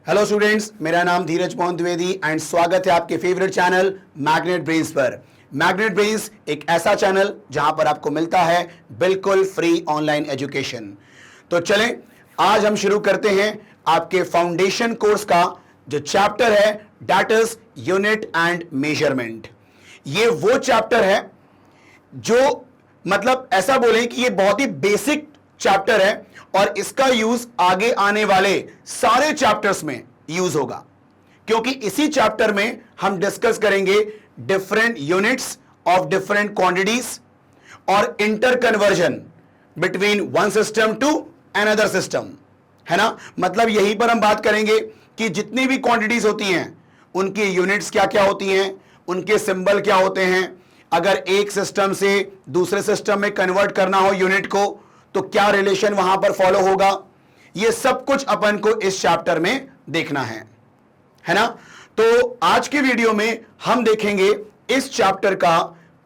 Hello students, मेरा नाम धीरज Mohan Dwivedi and स्वागत है आपके फेवरेट चैनल मैग्नेट ब्रेन्स पर। मैग्नेट ब्रेन्स एक ऐसा चैनल जहां पर आपको मिलता है बिल्कुल फ्री ऑनलाइन एजुकेशन। तो चलें, आज हम शुरू करते हैं आपके फाउंडेशन कोर्स का जो चैप्टर है, that is unit and measurement. ये वो चैप्टर है जो मतलब ऐसा बोलें कि ये बहुत ही बेसिक चैप्टर है और इसका यूज आगे आने वाले सारे चैप्टर्स में यूज होगा, क्योंकि इसी चैप्टर में हम डिस्कस करेंगे different units of different quantities और inter conversion between one system to another system, है ना। मतलब यहीं पर हम बात करेंगे कि जितनी भी क्वांटिटीज होती हैं उनकी यूनिट्स क्या क्या होती हैं, उनके सिंबल क्या होते हैं, अगर एक सिस्टम से दूसरे सिस्टम में कन्वर्ट करना हो यूनिट को तो क्या रिलेशन वहां पर फॉलो होगा। ये सब कुछ अपन को इस चैप्टर में देखना है ना। तो आज के वीडियो में हम देखेंगे इस चैप्टर का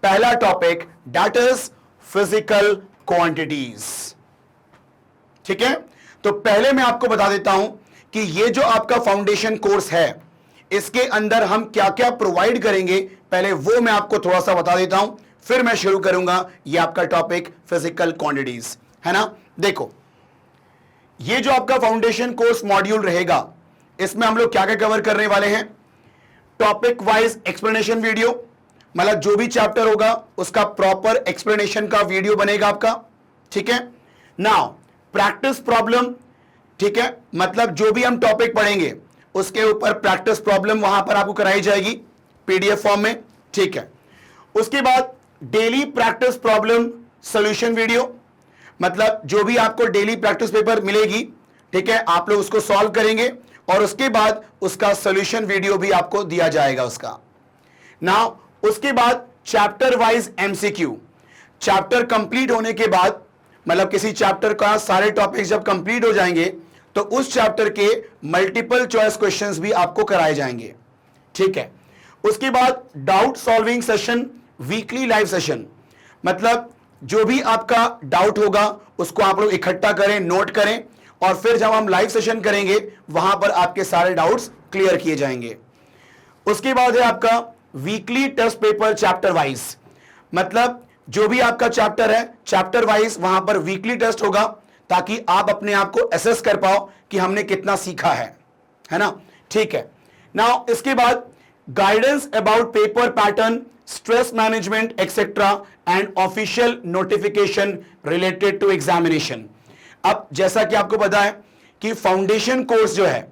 पहला topic, that is physical quantities. ठीक है, तो पहले मैं आपको बता देता हूं कि ये जो आपका फाउंडेशन कोर्स है इसके अंदर हम क्या क्या प्रोवाइड करेंगे, पहले वो मैं आपको थोड़ा सा बता देता हूं, फिर मैं शुरू करूंगा ये आपका टॉपिक फिजिकल क्वांटिटीज, है ना। देखो, ये जो आपका फाउंडेशन कोर्स मॉड्यूल रहेगा इसमें हम लोग क्या क्या कवर करने वाले हैं। टॉपिक वाइज एक्सप्लेनेशन वीडियो, मतलब जो भी चैप्टर होगा उसका प्रॉपर एक्सप्लेनेशन का वीडियो बनेगा आपका। ठीक है, नाउ प्रैक्टिस प्रॉब्लम, ठीक है, मतलब जो भी हम टॉपिक पढ़ेंगे उसके ऊपर प्रैक्टिस प्रॉब्लम वहां पर आपको कराई जाएगी पीडीएफ फॉर्म में। ठीक है, उसके बाद daily practice problem solution video, मतलब जो भी आपको डेली प्रैक्टिस पेपर मिलेगी, ठीक है, आप लोग उसको सॉल्व करेंगे और उसके बाद उसका सॉल्यूशन वीडियो भी आपको दिया जाएगा उसका। नाउ उसके बाद chapter wise MCQ, chapter complete होने के बाद, मतलब किसी चैप्टर का सारे टॉपिक्स जब कंप्लीट हो जाएंगे तो उस चैप्टर के मल्टीपल चॉइस क्वेश्चंस भी आपको कराए जाएंगे। ठीक है, उसके बाद doubt solving session, weekly live session, मतलब जो भी आपका डाउट होगा उसको आप लोग इकट्ठा करें, नोट करें और फिर जब हम लाइव सेशन करेंगे वहां पर आपके सारे डाउट्स क्लियर किए जाएंगे। उसके बाद है आपका weekly test paper chapter wise, मतलब जो भी आपका चैप्टर है चैप्टर वाइज वहां पर वीकली टेस्ट होगा ताकि आप अपने आप को एसेस कर पाओ कि हमने कितना सीखा है ना। ठीक है, नाउ इसके बाद guidance about paper pattern, stress management etcetera and official notification related to examination. अब जैसा कि आपको पता है कि फाउंडेशन कोर्स जो है,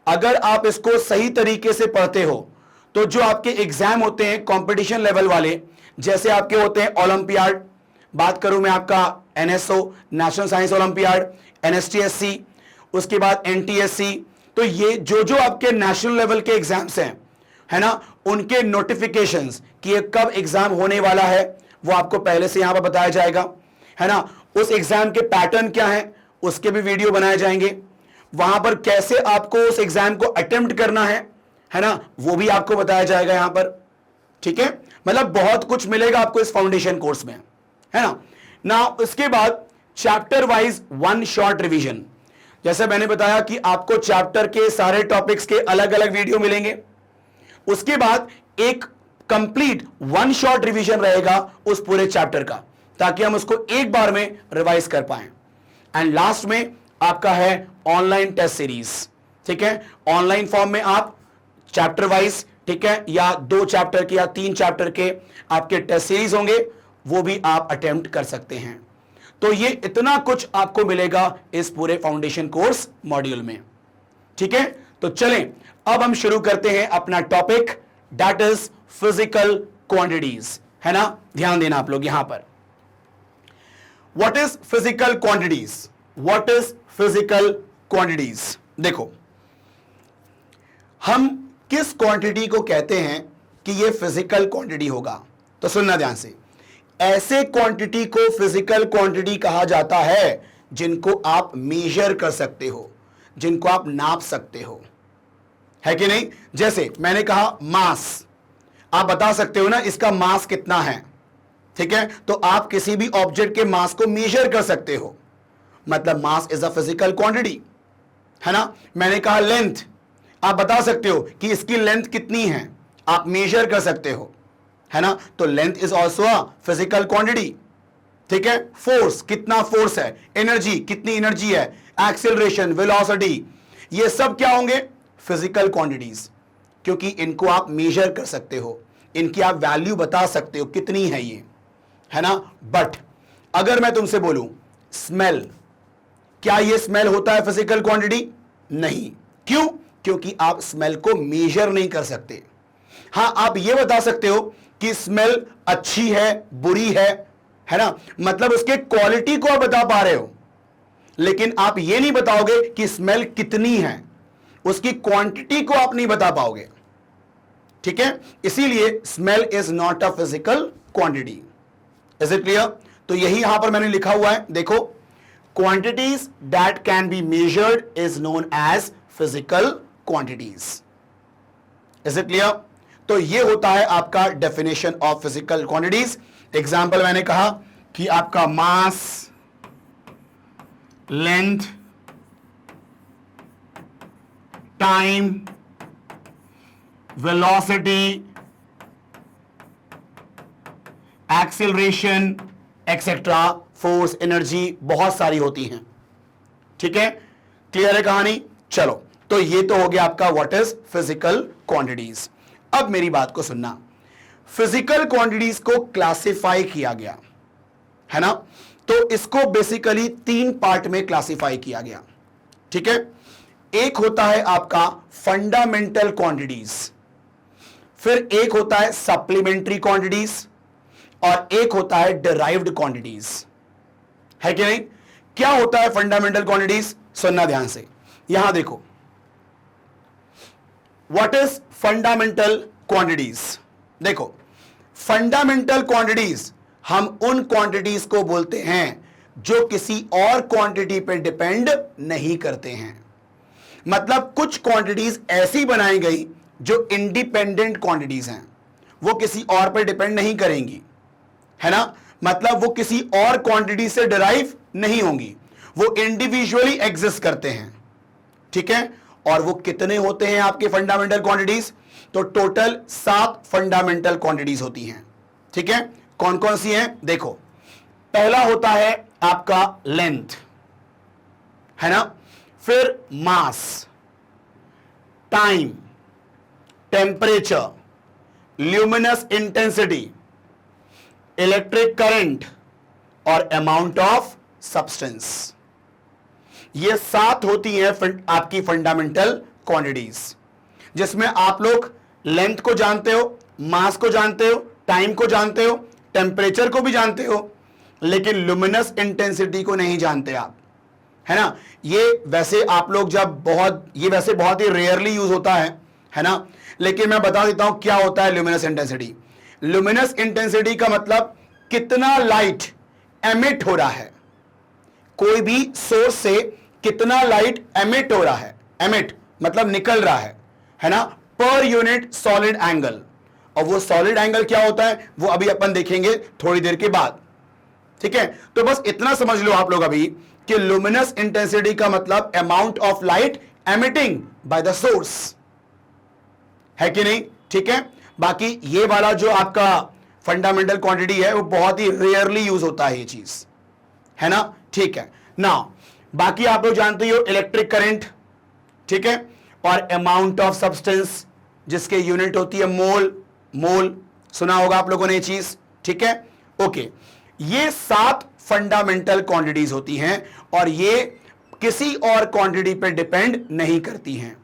अगर आप इसको सही तरीके से पढ़ते हो तो जो आपके एग्जाम होते हैं कंपटीशन लेवल वाले, जैसे आपके होते हैं ओलंपियाड, बात करूं मैं आपका एनएसओ नेशनल साइंस ओलंपियाड, एनएसटीएससी, उसके बाद एनटीएससी, तो ये जो आपके नेशनल लेवल के एग्जाम्स हैं, है ना, उनके नोटिफिकेशंस कि ये कब एग्जाम होने वाला है वो आपको पहले से यहां पर बताया जाएगा, है ना। उस एग्जाम के पैटर्न क्या है उसके भी वीडियो बनाए जाएंगे, वहां पर कैसे आपको उस एग्जाम को अटेम्प्ट करना है ना, वो भी आपको बताया जाएगा यहां पर। ठीक है, मतलब बहुत कुछ मिलेगा आपको इस फाउंडेशन कोर्स में, है ना। नाउ इसके बाद chapter wise one short revision, जैसे मैंने बताया कि आपको चैप्टर के सारे टॉपिक्स के अलग अलग वीडियो मिलेंगे, उसके बाद एक कंप्लीट वन शॉट रिवीजन रहेगा उस पूरे चैप्टर का ताकि हम उसको एक बार में रिवाइज कर पाएं। एंड लास्ट में आपका है ऑनलाइन टेस्ट सीरीज। ठीक है, ऑनलाइन फॉर्म में आप चैप्टर वाइज, ठीक है, या 2 चैप्टर के या 3 चैप्टर के आपके टेस्ट सीरीज होंगे, वो भी आप अटेम्प्ट कर सकते हैं। तो ये इतना कुछ आपको मिलेगा इस पूरे फाउंडेशन कोर्स मॉड्यूल में। ठीक है, तो चलें अब हम शुरू करते हैं अपना topic, that is physical quantities, है ना। ध्यान देना आप लोग यहां पर, what is physical quantities, what is physical quantities. देखो, हम किस क्वांटिटी को कहते हैं कि ये फिजिकल क्वांटिटी होगा, तो सुनना ध्यान से, ऐसे क्वांटिटी को फिजिकल क्वांटिटी कहा जाता है जिनको आप मेजर कर सकते हो, जिनको आप नाप सकते हो, है कि नहीं। जैसे मैंने कहा मास, आप बता सकते हो ना इसका मास कितना है, ठीक है, तो आप किसी भी ऑब्जेक्ट के मास को मेजर कर सकते हो, मतलब mass is a physical quantity, है ना। मैंने कहा लेंथ, आप बता सकते हो कि इसकी लेंथ कितनी है, आप मेजर कर सकते हो, है ना। तो length is also a physical quantity, ठीक है। फोर्स, कितना फोर्स है, एनर्जी, कितनी एनर्जी है, एक्सेलरेशन, वेलोसिटी, ये सब क्या होंगे, फिजिकल क्वांटिटीज, क्योंकि इनको आप मेजर कर सकते हो, इनकी आप वैल्यू बता सकते हो कितनी है ये, है ना। बट अगर मैं तुमसे बोलूं स्मेल, क्या ये स्मेल होता है फिजिकल क्वांटिटी? नहीं। क्यों? क्योंकि आप स्मेल को मेजर नहीं कर सकते। हां, आप ये बता सकते हो कि स्मेल अच्छी है, बुरी है ना, मतलब उसके क्वालिटी को आप बता पा रहे हो, लेकिन आप ये नहीं बताओगे कि स्मेल कितनी है, उसकी क्वांटिटी को आप नहीं बता पाओगे, ठीक है। इसीलिए smell is not a physical quantity. Is it clear? तो यही यहां पर मैंने लिखा हुआ है, देखो, quantities that can be measured is known as physical quantities. Is it clear? तो ये होता है आपका definition of physical quantities. Example मैंने कहा कि आपका mass, length, time, velocity, acceleration etcetera, force, energy, बहुत सारी होती हैं, ठीक है। क्लियर है कहानी? चलो, तो ये तो हो गया आपका व्हाट इज फिजिकल क्वांटिटीज। अब मेरी बात को सुनना, फिजिकल क्वांटिटीज को क्लासिफाई किया गया है ना, तो इसको बेसिकली 3 पार्ट में क्लासिफाई किया गया, ठीक है। एक होता है आपका फंडामेंटल क्वांटिटीज, फिर एक होता है सप्लीमेंट्री क्वांटिटीज, और एक होता है डिराइव्ड क्वांटिटीज, है कि नहीं। क्या होता है फंडामेंटल क्वांटिटीज? सुनना ध्यान से, यहां देखो, व्हाट इज फंडामेंटल क्वांटिटीज। देखो, फंडामेंटल क्वांटिटीज हम उन क्वांटिटीज को बोलते हैं जो किसी और क्वांटिटी पर डिपेंड नहीं करते हैं। मतलब कुछ क्वांटिटीज ऐसी बनाई गई जो इंडिपेंडेंट क्वांटिटीज हैं, वो किसी और पर डिपेंड नहीं करेंगी, है ना। मतलब वो किसी और क्वांटिटी से डिराइव नहीं होंगी, वो इंडिविजुअली एग्जिस्ट करते हैं, ठीक है। और वो कितने होते हैं आपके फंडामेंटल क्वांटिटीज? तो टोटल 7 फंडामेंटल क्वांटिटीज होती हैं, ठीक है। कौन कौन सी हैं? देखो, पहला होता है आपका लेंथ, है ना, फिर mass, time, temperature, luminous intensity, electric current और अमाउंट ऑफ सब्सटेंस। ये 7 होती हैं आपकी फंडामेंटल क्वांटिटीज, जिसमें आप लोग लेंथ को जानते हो, मास को जानते हो, टाइम को जानते हो, टेम्परेचर को भी जानते हो, लेकिन ल्यूमिनस इंटेंसिटी को नहीं जानते आप, है ना। ये वैसे आप लोग जब वैसे बहुत ही रेयरली यूज होता है ना, लेकिन मैं बता देता हूं क्या होता है ल्यूमिनस इंटेंसिटी। ल्यूमिनस इंटेंसिटी का मतलब कितना लाइट एमिट हो रहा है, कोई भी सोर्स से कितना लाइट एमिट हो रहा है, एमिट मतलब निकल रहा है ना, पर यूनिट सॉलिड एंगल। और वो सॉलिड एंगल क्या होता है वो अभी अपन देखेंगे थोड़ी देर के बाद, ठीक है। तो बस इतना समझ लो आप लोग अभी कि लुमिनस इंटेंसिटी का मतलब amount of light emitting by the source, है कि नहीं, ठीक है। बाकी ये वाला जो आपका फंडामेंटल क्वांटिटी है वो बहुत ही रेयरली यूज होता है ये चीज, है ना, ठीक है ना। बाकी आप लोग जानते ही हो इलेक्ट्रिक करंट, ठीक है, और अमाउंट ऑफ सब्सटेंस जिसके यूनिट होती है मोल, मोल सुना होगा आप लोगों ने ये चीज, ठीक है, ओके। ये 7 फंडामेंटल क्वांटिटीज होती हैं और ये किसी और क्वांटिटी पे डिपेंड नहीं करती हैं।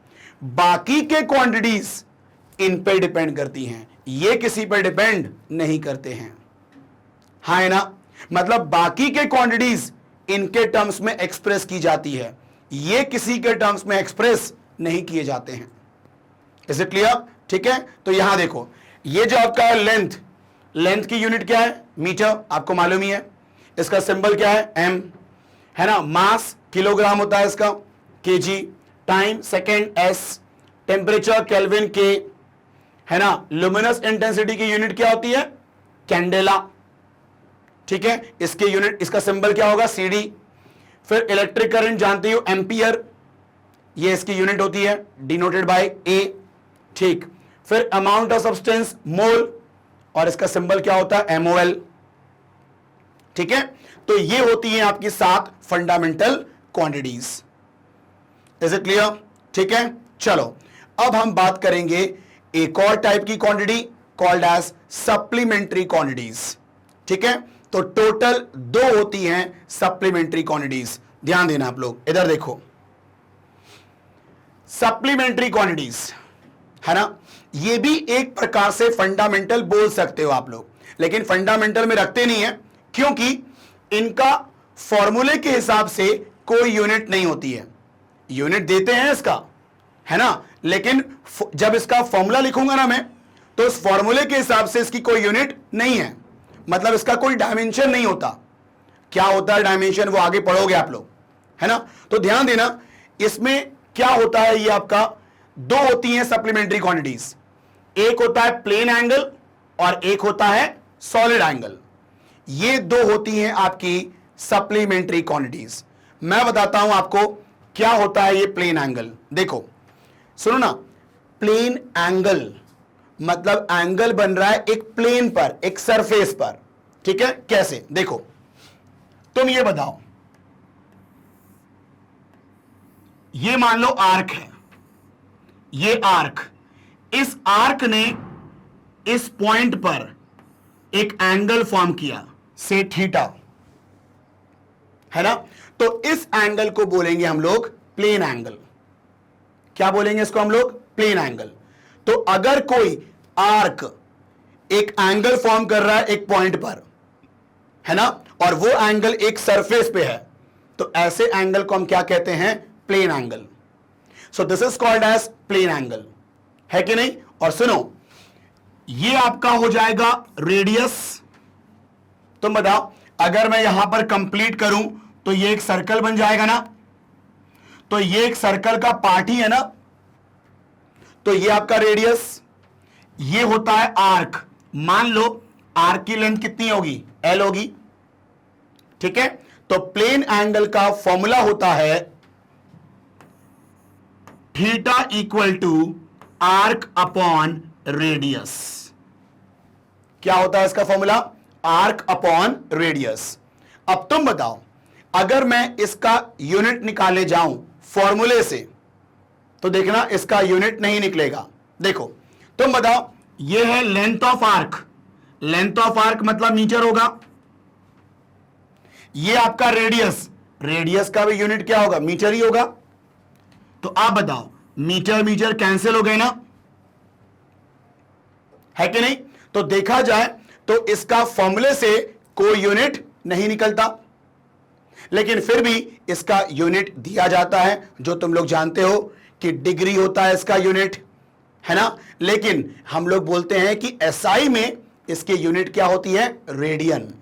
बाकी के क्वांटिटीज इन पे डिपेंड करती हैं, ये किसी पे डिपेंड नहीं करते हैं, हाँ है ना। मतलब बाकी के क्वांटिटीज इनके टर्म्स में एक्सप्रेस की जाती है, ये किसी के टर्म्स में एक्सप्रेस नहीं किए जाते हैं। इज इट क्लियर, ठीक है। तो यहां देखो, ये जो आपका है लेंथ, लेंथ की यूनिट क्या है, मीटर, आपको मालूम ही है। इसका सिंबल क्या है, एम, है ना। मास किलोग्राम होता है इसका, KG. Time second, S. Temperature kelvin, के, है ना। लुमिनस इंटेंसिटी की यूनिट क्या होती है, कैंडेला, ठीक है। इसके यूनिट, इसका सिंबल क्या होगा, सीडी। फिर इलेक्ट्रिक करंट जानते हो, एम्पियर, ये इसकी यूनिट होती है डिनोटेड बाय ए। ठीक, फिर अमाउंट ऑफ सब्सटेंस मोल, और इसका सिंबल क्या होता है MOL। ठीक है, तो ये होती है आपकी 7 fundamental quantities. Is it clear? ठीक है, चलो अब हम बात करेंगे एक और टाइप की quantity called as supplementary quantities. ठीक है, तो टोटल 2 होती हैं सप्लीमेंट्री क्वांटिटीज। ध्यान देना आप लोग, इधर देखो, सप्लीमेंट्री क्वांटिटीज है ना, ये भी एक प्रकार से फंडामेंटल बोल सकते हो आप लोग, लेकिन फंडामेंटल में रखते नहीं है क्योंकि इनका फॉर्मूले के हिसाब से कोई यूनिट नहीं होती है। यूनिट देते हैं इसका, है ना, लेकिन जब इसका फॉर्मूला लिखूंगा ना मैं, तो उस फॉर्मूले के हिसाब से इसकी कोई यूनिट नहीं है, मतलब इसका कोई डायमेंशन नहीं होता। क्या होता है डायमेंशन, वो आगे पढ़ोगे आप लोग, है ना। तो ध्यान देना, इसमें क्या होता है, ये आपका 2 होती हैं सप्लीमेंट्री क्वांटिटीज। एक होता है प्लेन एंगल और एक होता है सॉलिड एंगल। ये 2 होती हैं आपकी सप्लीमेंट्री क्वांटिटीज। मैं बताता हूं आपको क्या होता है ये प्लेन एंगल। देखो सुनो ना, प्लेन एंगल मतलब एंगल बन रहा है एक प्लेन पर, एक सरफेस पर। ठीक है, कैसे, देखो तुम ये बताओ, ये मान लो आर्क है, ये आर्क, इस आर्क ने इस पॉइंट पर एक एंगल फॉर्म किया से थीटा, है ना। तो इस एंगल को बोलेंगे हम लोग प्लेन एंगल। क्या बोलेंगे इसको हम लोग? Plane angle. तो अगर कोई आर्क एक एंगल फॉर्म कर रहा है एक पॉइंट पर, है ना, और वो एंगल एक सरफेस पे है, तो ऐसे एंगल को हम क्या कहते हैं? Plane angle. So this is called as plane angle, है कि नहीं। और सुनो, ये आपका हो जाएगा रेडियस। तुम बताओ, अगर मैं यहां पर कंप्लीट करूं तो ये एक सर्कल बन जाएगा ना, तो ये एक सर्कल का पार्ट ही है ना, तो ये आपका रेडियस। ये होता है आर्क। मान लो आर्क की लेंथ कितनी होगी? L होगी। ठीक है, तो प्लेन एंगल का फॉर्मूला होता है theta equal to arc upon radius. क्या होता है इसका फॉर्मूला? Arc upon radius. अब तुम बताओ, अगर मैं इसका यूनिट निकाले जाऊं फॉर्मूले से, तो देखना इसका यूनिट नहीं निकलेगा। देखो तुम बताओ, ये है length of arc, length of arc मतलब मीटर होगा। ये आपका रेडियस, रेडियस का भी यूनिट क्या होगा? मीटर ही होगा। तो आप बताओ, मीटर मीटर कैंसिल हो गए ना, है कि नहीं। तो देखा जाए तो इसका फॉर्मूले से कोई यूनिट नहीं निकलता, लेकिन फिर भी इसका यूनिट दिया जाता है, जो तुम लोग जानते हो कि डिग्री होता है इसका यूनिट, है ना। लेकिन हम लोग बोलते हैं कि SI में इसकी यूनिट क्या होती है? रेडियन,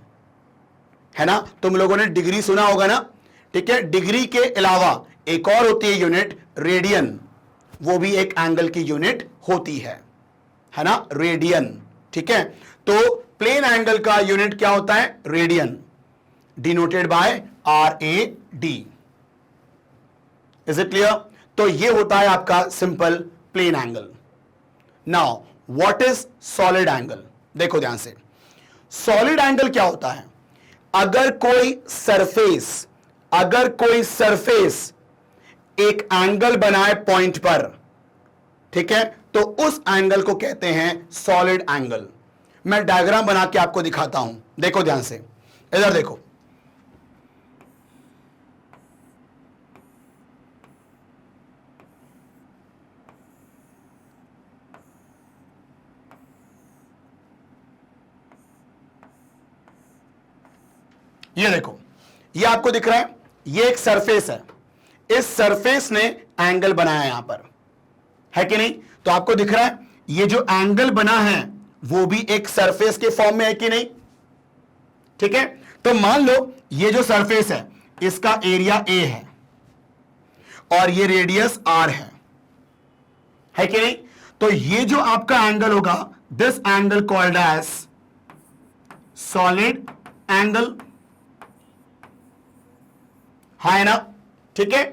है ना। तुम लोगों ने डिग्री सुना होगा ना। ठीक है, डिग्री के अलावा एक और होती है यूनिट, रेडियन। वो भी एक एंगल की यूनिट होती है ना, रेडियन। ठीक है, तो प्लेन एंगल का यूनिट क्या होता है? Radian, denoted by RAD। Is it clear? तो ये होता है आपका simple plain angle. Now what is solid angle? देखो ध्यान से, सॉलिड एंगल क्या होता है? अगर कोई सरफेस एक एंगल बनाए पॉइंट पर, ठीक है, तो उस एंगल को कहते हैं सॉलिड एंगल। मैं डायग्राम बना के आपको दिखाता हूं, देखो ध्यान से, इधर देखो। ये देखो, ये आपको दिख रहा है, ये एक सरफेस है, इस सरफेस ने एंगल बनाया यहां पर, है कि नहीं। तो आपको दिख रहा है ये जो एंगल बना है वो भी एक सरफेस के फॉर्म में है कि नहीं। ठीक है, तो मान लो ये जो सरफेस है इसका एरिया A है और ये रेडियस R है कि नहीं। तो ये जो आपका एंगल होगा, this angle called as solid angle, है ना। ठीक है,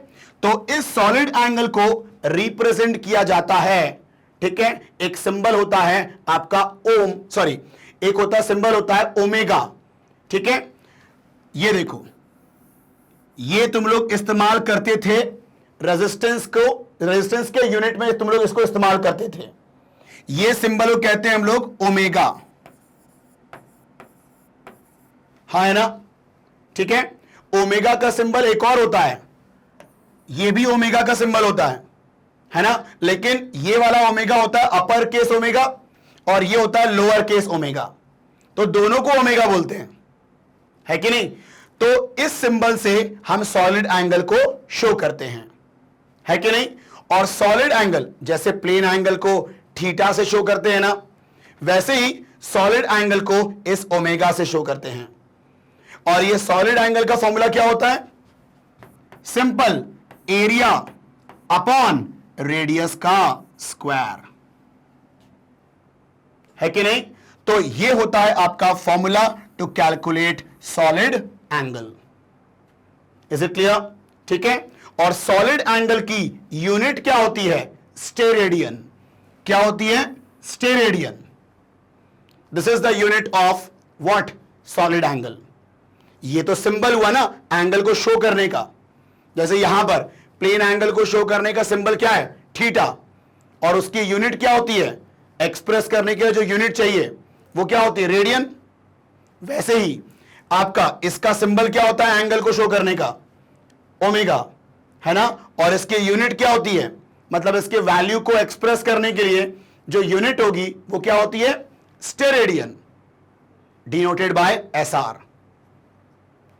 तो इस सॉलिड एंगल को रिप्रेजेंट किया जाता है, ठीक है, एक सिंबल होता है आपका ओम, सॉरी, एक होता सिंबल होता है ओमेगा, ठीक है। ये देखो, ये तुम लोग इस्तेमाल करते थे रेजिस्टेंस को, रेजिस्टेंस के यूनिट में तुम लोग इसको इस्तेमाल करते थे। ये सिंबल को कहते हैं हम लोग ओमेगा, हाँ है ना, ठीक है। ओमेगा का सिंबल एक और होता है, ये भी ओमेगा का सिंबल होता है ना, लेकिन ये वाला ओमेगा होता है अपर केस ओमेगा और ये होता है लोअर केस ओमेगा, तो दोनों को ओमेगा बोलते हैं, है कि नहीं। तो इस सिंबल से हम सॉलिड एंगल को शो करते हैं, है कि नहीं। और सॉलिड एंगल जैसे प्लेन एंगल को थीटा से शो करते हैं ना, वैसे ही सॉलिड एंगल को इस ओमेगा से शो करते हैं। और ये सॉलिड एंगल का फॉर्मूला क्या होता है? सिंपल, एरिया अपॉन रेडियस का स्क्वायर, है कि नहीं। तो ये होता है आपका formula to calculate solid angle. Is it clear? ठीक है। और सॉलिड एंगल की यूनिट क्या होती है? स्टेरेडियन। क्या होती है? Steradian. This is the unit of what? Solid angle. ये तो सिंबल हुआ ना एंगल को शो करने का। जैसे यहां पर प्लेन एंगल को शो करने का सिंबल क्या है? थीटा। और उसकी यूनिट क्या होती है? एक्सप्रेस करने के लिए जो यूनिट चाहिए वो क्या होती है? रेडियन। वैसे ही आपका इसका सिंबल क्या होता है एंगल को शो करने का? ओमेगा, है ना। और इसकी यूनिट क्या होती है? मतलब इसके वैल्यू को एक्सप्रेस करने के लिए जो यूनिट होगी वो क्या होती है? Steradian, denoted by SR।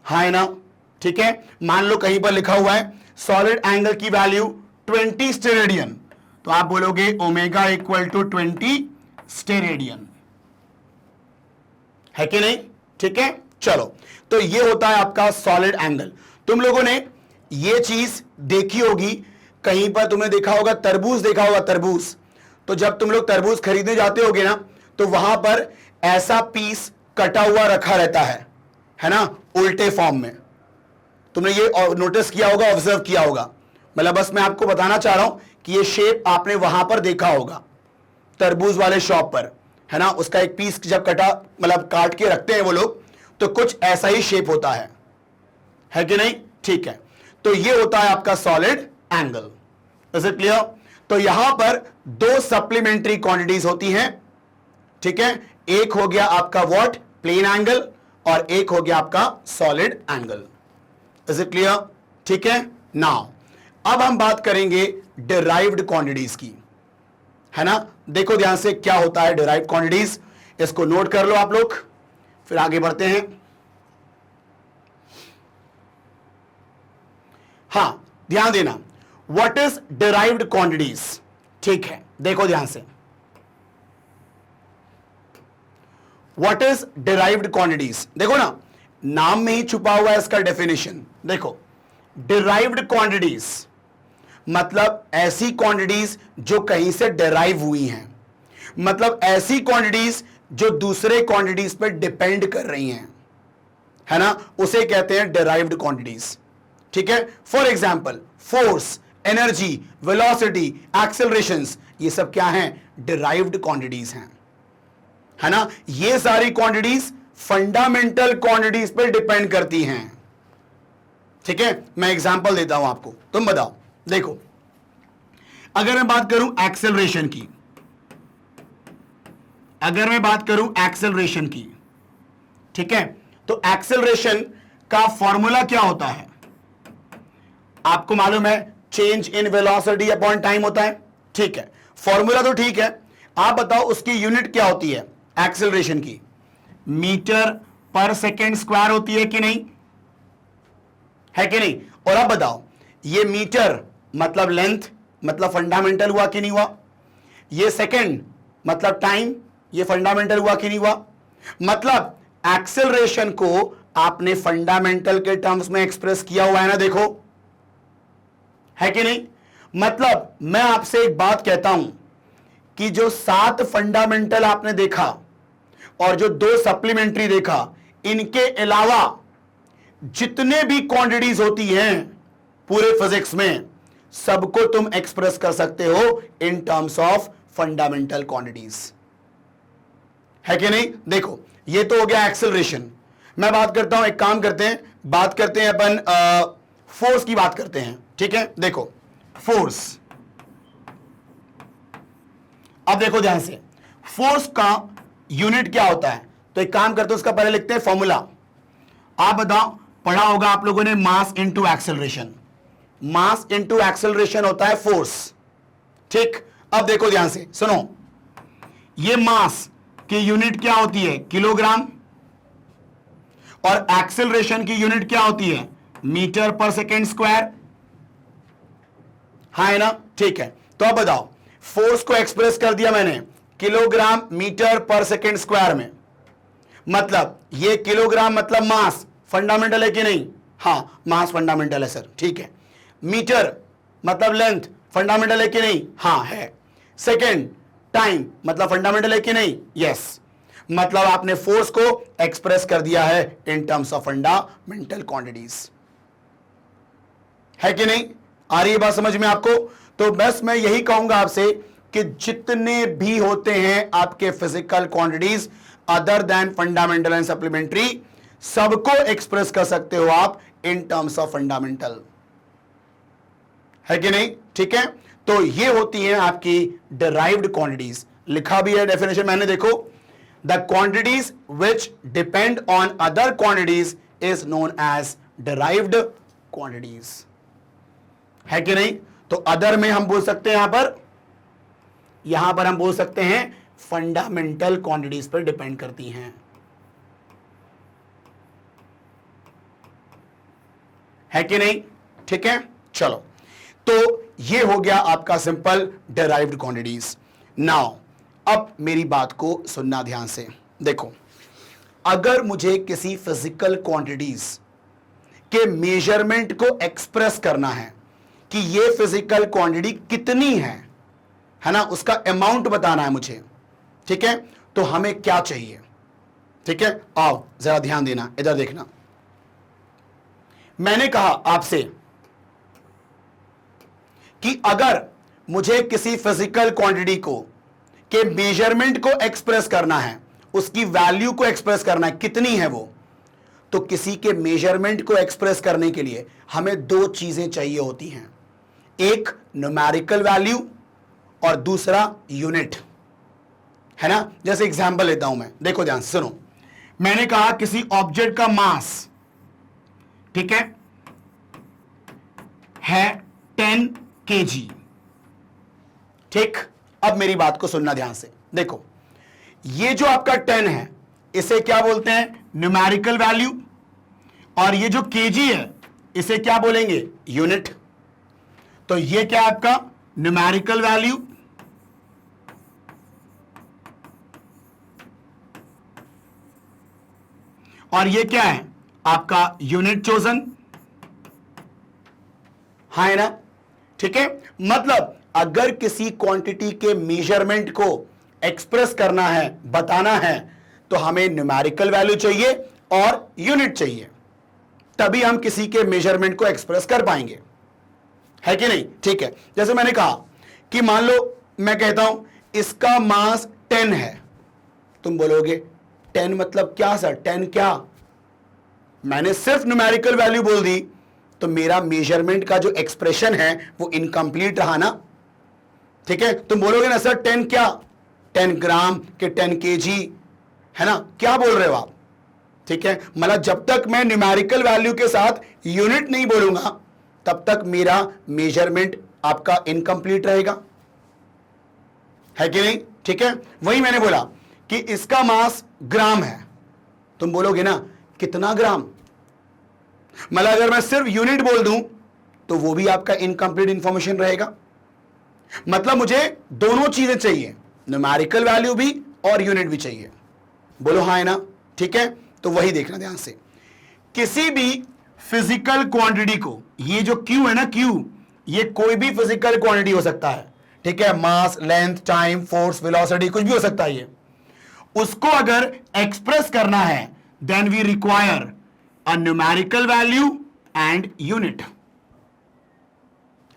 हाँ है ना, ठीक है। मान लो कहीं पर लिखा हुआ है सॉलिड एंगल की वैल्यू 20 स्टेरेडियन, तो आप बोलोगे ओमेगा इक्वल टू 20 स्टेरेडियन, है कि नहीं? ठीक है। चलो, तो ये होता है आपका सॉलिड एंगल। तुम लोगों ने ये चीज देखी होगी, कहीं पर तुमने देखा होगा, तरबूज देखा होगा, तरबूज। तो जब तुम लोग तरबूज खरीदने जाते होगे ना, तो वहां पर ऐसा पीस कटा हुआ रखा रहता है ना, उल्टे फॉर्म में। तुमने ये नोटिस किया होगा, ऑब्जर्व किया होगा। मतलब बस मैं आपको बताना चाह रहा हूं कि ये शेप आपने वहां पर देखा होगा तरबूज वाले शॉप पर, है ना। उसका एक पीस जब कटा, मतलब काट के रखते हैं वो लोग, तो कुछ ऐसा ही शेप होता है कि नहीं? ठीक है। तो ये होता है आपका solid angle. Is it clear? तो यहां पर दो सप्लीमेंट्री क्वांटिटीज होती हैं, ठीक है। एक हो गया आपका व्हाट? प्लेन एंगल, और एक हो गया आपका solid angle. Is it clear? ठीक है। नाउ अब हम बात करेंगे डिराइव्ड क्वांटिटीज की, है ना। देखो ध्यान से क्या होता है डिराइव्ड क्वांटिटीज, इसको नोट कर लो आप लोग, फिर आगे बढ़ते हैं। हां, ध्यान देना, व्हाट इज डिराइव्ड क्वांटिटीज? ठीक है, देखो ध्यान से, व्हाट इज डिराइव्ड क्वांटिटीज? देखो ना, नाम में ही छुपा हुआ है इसका डेफिनेशन। देखो, डिराइव्ड क्वांटिटीज मतलब ऐसी क्वांटिटीज जो कहीं से डिराइव हुई हैं, मतलब ऐसी क्वांटिटीज जो दूसरे क्वांटिटीज पर डिपेंड कर रही हैं, है ना, उसे कहते हैं डिराइव्ड क्वांटिटीज। ठीक है। For example, force, energy, velocity, accelerations, ये सब क्या हैं? डिराइव्ड क्वांटिटीज हैं, है ना। ये सारी क्वांटिटीज फंडामेंटल क्वांटिटीज पर डिपेंड करती हैं। ठीक है, मैं एग्जांपल देता हूं आपको, तुम बताओ। देखो, अगर मैं बात करूं एक्सेलरेशन की, अगर मैं बात करूं एक्सेलरेशन की, ठीक है, तो एक्सेलरेशन का फॉर्मूला क्या होता है? आपको मालूम है change in velocity upon time होता है। ठीक है, फॉर्मूला तो ठीक है, आप बताओ उसकी यूनिट क्या होती है एक्सेलरेशन की? मीटर पर सेकेंड स्क्वायर होती है कि नहीं? है कि नहीं? और अब बताओ, ये मीटर मतलब लेंथ, मतलब फंडामेंटल हुआ कि नहीं हुआ? ये सेकेंड मतलब टाइम, ये फंडामेंटल हुआ कि नहीं हुआ? मतलब एक्सेलरेशन को आपने फंडामेंटल के टर्म्स में एक्सप्रेस किया हुआ है ना, देखो, है कि नहीं? मतलब मैं आपसे एक बात कहता हूं कि जो 7 फंडामेंटल आपने देखा और जो 2 सप्लीमेंट्री देखा, इनके अलावा जितने भी क्वांटिटीज होती हैं पूरे फिजिक्स में सबको तुम एक्सप्रेस कर सकते हो in terms of fundamental quantities, है कि नहीं? देखो ये तो हो गया एक्सेलरेशन। मैं बात करता हूं, एक काम करते हैं, बात करते हैं अपन फोर्स की बात करते हैं, ठीक है? देखो फोर्स, अब देखो ध्यान से, फोर्स का यूनिट क्या होता है? तो एक काम करते हैं, उसका पहले लिखते हैं फॉर्मूला। आप बताओ, पढ़ा होगा आप लोगों ने, mass into acceleration. Mass into acceleration होता है फोर्स, ठीक? अब देखो ध्यान से, सुनो, ये मास की यूनिट क्या होती है? किलोग्राम, और एक्सेलरेशन की यूनिट क्या होती है? मीटर पर सेकेंड स्क्वायर, हाँ है ना? ठीक है, तो अब बताओ, फोर्स को एक्सप्रेस कर दिया मैंने किलोग्राम मीटर पर सेकेंड स्क्वायर में, मतलब ये किलोग्राम मतलब मास फंडामेंटल है कि नहीं? हाँ, मास फंडामेंटल है सर, ठीक है। मीटर मतलब लेंथ फंडामेंटल है कि नहीं? हाँ है। सेकेंड टाइम मतलब फंडामेंटल है कि नहीं? यस। मतलब आपने फोर्स को एक्सप्रेस कर दिया है in terms of fundamental quantities, है कि नहीं? आ रही है बात समझ में आपको? तो बस मैं यही कहूंगा आपसे कि जितने भी होते हैं आपके physical quantities other than fundamental and supplementary, सबको एक्सप्रेस कर सकते हो आप इन टर्म्स ऑफ फंडामेंटल, है कि नहीं? ठीक है, तो ये होती हैं आपकी डिराइव्ड क्वांटिटीज। लिखा भी है डेफिनेशन मैंने, देखो, the quantities which depend on other quantities is known as derived quantities, है कि नहीं? तो अदर में हम बोल सकते हैं यहां पर हम बोल सकते हैं फंडामेंटल क्वांटिटीज पर डिपेंड करती हैं, है कि नहीं? ठीक है, चलो, तो ये हो गया आपका सिंपल डिराइव्ड क्वांटिटीज। नाउ अब मेरी बात को सुनना ध्यान से। देखो, अगर मुझे किसी फिजिकल क्वांटिटीज के मेजरमेंट को एक्सप्रेस करना है कि ये फिजिकल क्वांटिटी कितनी है ना, उसका अमाउंट बताना है मुझे, ठीक है, तो हमें क्या चाहिए? ठीक है, आओ जरा ध्यान देना, इधर देखना। मैंने कहा आपसे कि अगर मुझे किसी फिजिकल क्वांटिटी को के मेजरमेंट को एक्सप्रेस करना है, उसकी वैल्यू को एक्सप्रेस करना है, कितनी है वो, तो किसी के मेजरमेंट को एक्सप्रेस करने के लिए हमें दो चीजें चाहिए होती हैं, एक न्यूमेरिकल वैल्यू और दूसरा यूनिट, है ना? जैसे एग्जांपल लेता हूं मैं, देखो ध्यान से सुनो। मैंने कहा किसी ऑब्जेक्ट का मास, ठीक है 10 kg, ठीक? अब मेरी बात को सुनना ध्यान से। देखो, ये जो आपका 10 है, इसे क्या बोलते हैं? न्यूमेरिकल वैल्यू, और ये जो kg है, इसे क्या बोलेंगे? यूनिट। तो ये क्या आपका न्यूमेरिकल वैल्यू, और ये क्या है? आपका यूनिट चोजन, हाँ है ना? ठीक है, मतलब अगर किसी क्वांटिटी के मेजरमेंट को एक्सप्रेस करना है, बताना है, तो हमें न्यूमेरिकल वैल्यू चाहिए और यूनिट चाहिए, तभी हम किसी के मेजरमेंट को एक्सप्रेस कर पाएंगे, है कि नहीं? ठीक है, जैसे मैंने कहा कि मान लो मैं कहता हूं इसका मास 10 है, तुम बोलोगे 10 मतलब क्या सर? 10 क्या? मैंने सिर्फ न्यूमेरिकल वैल्यू बोल दी, तो मेरा मेजरमेंट का जो एक्सप्रेशन है वो इनकम्प्लीट रहा ना, ठीक है? तुम बोलोगे ना सर 10 क्या? 10 ग्राम के 10 kg, है ना? क्या बोल रहे हो आप? ठीक है, मतलब जब तक मैं न्यूमेरिकल वैल्यू के साथ यूनिट नहीं बोलूंगा, तब तक मेरा मेजरमेंट आपका इनकम्प्लीट रहेगा, है कि नहीं? ठीक है, वही मैंने बोला कि इसका मास ग्राम है, तुम बोलोगे ना कितना ग्राम? मतलब अगर मैं सिर्फ यूनिट बोल दूं तो वो भी आपका इनकम्प्लीट इंफॉर्मेशन रहेगा। मतलब मुझे दोनों चीजें चाहिए, न्यूमेरिकल वैल्यू भी और यूनिट भी चाहिए। बोलो हाँ है ना? ठीक है, तो वही देखना ध्यान से। किसी भी फिजिकल क्वांटिटी को, ये जो Q है ना, Q, ये कोई भी फिजिकल क्वांटिटी हो सकता है, ठीक है? मास, लेंथ, टाइम, फोर्स, वेलोसिटी, कुछ भी हो सकता है ये। उसको अगर एक्सप्रेस करना है, then we require a numerical value and unit,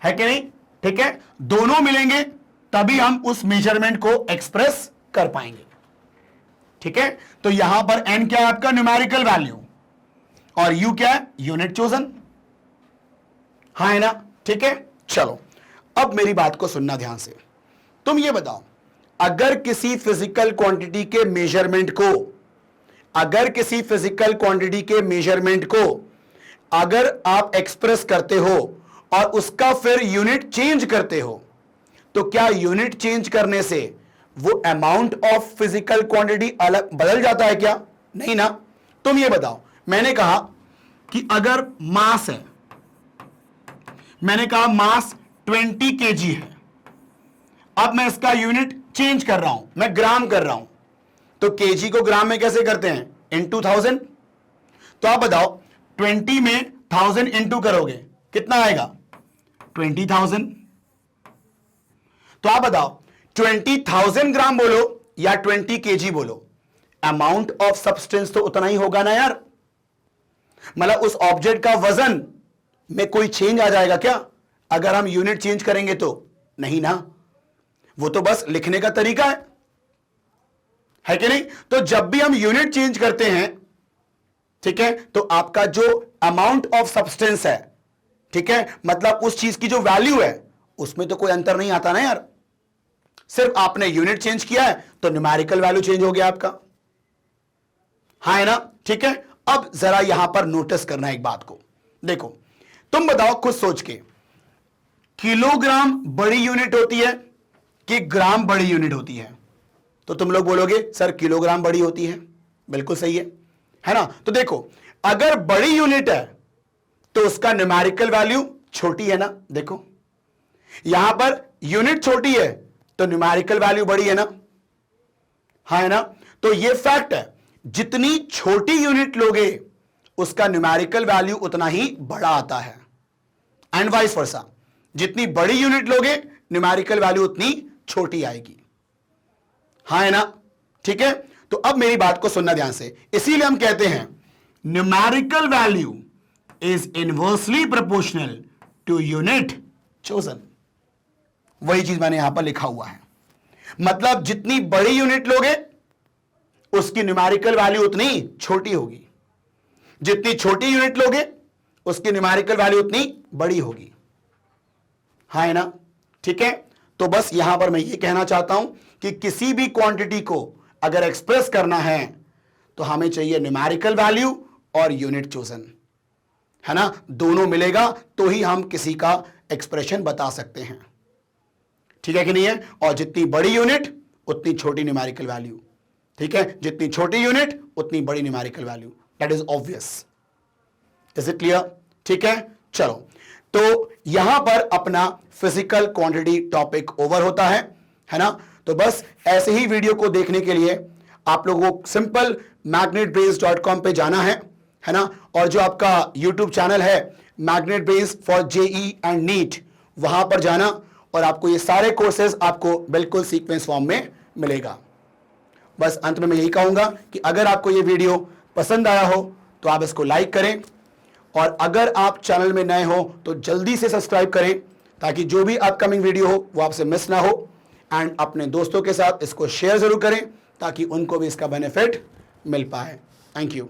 है कि नहीं? ठीक है, दोनों मिलेंगे तभी हम उस मेजरमेंट को एक्सप्रेस कर पाएंगे। ठीक है, तो यहां पर n क्या है आपका? न्यूमेरिकल वैल्यू, और u क्या है? Unit chosen. हाँ है ना? ठीक है, चलो अब मेरी बात को सुनना ध्यान से। तुम ये बताओ, अगर किसी फिजिकल क्वांटिटी के मेजरमेंट को अगर आप एक्सप्रेस करते हो और उसका फिर यूनिट चेंज करते हो, तो क्या यूनिट चेंज करने से वो अमाउंट ऑफ फिजिकल क्वांटिटी अलग बदल जाता है क्या? नहीं ना। तुम ये बताओ, मैंने कहा कि अगर मास है, मैंने कहा मास 20 kg है, अब मैं इसका यूनिट चेंज कर रहा हूं, मैं ग्राम कर रहा हूं, तो केजी को ग्राम में कैसे करते हैं? इंटू 1000। तो आप बताओ 20 में 1000 इंटू करोगे कितना आएगा? 20,000। तो आप बताओ 20,000 ग्राम बोलो या 20 kg बोलो, अमाउंट ऑफ सब्सटेंस तो उतना ही होगा ना यार। मतलब उस ऑब्जेक्ट का वजन में कोई चेंज आ जाएगा क्या अगर हम यूनिट चेंज करेंगे? तो नहीं ना, वो तो बस लिखने का तरीका है कि नहीं? तो जब भी हम यूनिट चेंज करते हैं, ठीक है, तो आपका जो अमाउंट ऑफ सब्सटेंस है, ठीक है, मतलब उस चीज की जो वैल्यू है उसमें तो कोई अंतर नहीं आता ना यार। सिर्फ आपने यूनिट चेंज किया है तो न्यूमेरिकल वैल्यू चेंज हो गया आपका। हाँ है ना? ठीक है, अब जरा यहां पर नोटिस करना एक बात को। देखो, तुम बताओ खुद सोच के, किलोग्राम बड़ी यूनिट होती है कि ग्राम बड़ी यूनिट होती है? तो तुम लोग बोलोगे सर किलोग्राम बड़ी होती है। बिल्कुल सही है ना? तो देखो, अगर बड़ी यूनिट है तो उसका न्यूमेरिकल वैल्यू छोटी है ना। देखो यहां पर यूनिट छोटी है तो न्यूमेरिकल वैल्यू बड़ी है ना। हाँ है ना? तो ये फैक्ट है, जितनी छोटी यूनिट लोगे उसका न्यूमेरिकल वैल्यू उतना ही बड़ा आता है, एंड वाइस वर्सा, जितनी बड़ी यूनिट लोगे न्यूमेरिकल वैल्यू उतनी छोटी आएगी। हाँ है ना? ठीक है, तो अब मेरी बात को सुनना ध्यान से। इसीलिए हम कहते हैं numerical value is inversely proportional to unit chosen. वही चीज मैंने यहां पर लिखा हुआ है, मतलब जितनी बड़ी यूनिट लोगे उसकी न्यूमेरिकल वैल्यू उतनी छोटी होगी, जितनी छोटी यूनिट लोगे उसकी न्यूमेरिकल वैल्यू उतनी बड़ी होगी। हाँ है ना? ठीक है, तो बस यहां पर मैं ये कहना चाहता हूं कि किसी भी क्वांटिटी को अगर एक्सप्रेस करना है तो हमें चाहिए न्यूमेरिकल वैल्यू और यूनिट चोजन, है ना? दोनों मिलेगा तो ही हम किसी का एक्सप्रेशन बता सकते हैं। ठीक है कि नहीं है? और जितनी बड़ी यूनिट उतनी छोटी न्यूमेरिकल वैल्यू, ठीक है, जितनी छोटी यूनिट उतनी बड़ी numerical value. That is obvious. Is it clear? ठीक है, चलो, तो यहां पर अपना फिजिकल क्वांटिटी टॉपिक ओवर होता है ना? तो बस ऐसे ही वीडियो को देखने के लिए आप लोगों को सिंपल magnetbrains.com पे जाना है ना? और जो आपका यूट्यूब चैनल है magnet brains for JEE and NEET, वहां पर जाना और आपको ये सारे कोर्सेज आपको बिल्कुल सीक्वेंस फॉर्म में मिलेगा। बस अंत में मैं यही कहूंगा कि अगर आपको ये वीडियो पसंद आया हो तो आप इसको लाइक करें, और अगर आप चैनल में नए हो तो जल्दी से सब्सक्राइब करें ताकि जो भी अपकमिंग वीडियो हो वो आपसे मिस ना हो, एंड अपने दोस्तों के साथ इसको शेयर जरूर करें ताकि उनको भी इसका बेनिफिट मिल पाए। Thank you.